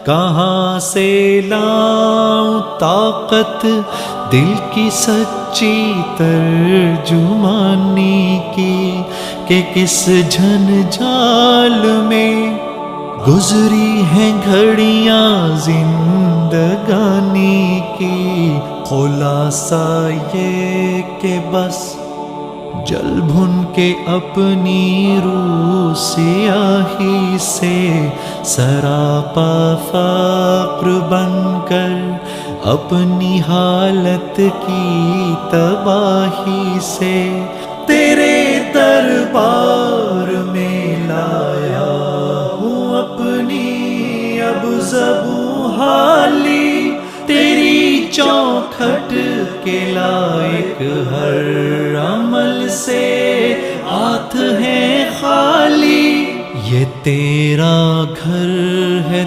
کہاں سے لاؤں طاقت دل کی سچی ترجمانی کی، کہ کس جھنجھال میں گزری ہیں گھڑیاں زندگانی کی۔ خلاصہ یہ کہ بس جل بھن کے اپنی روح سیاہی سے، سراپا فقر بن کر اپنی حالت کی تباہی سے، تیرے دربار میں لایا ہوں اپنی اب زبوں حالی، تیری چوکھٹ کے لائق ہر عمل سے ہاتھ ہے خالی۔ یہ تیرا گھر ہے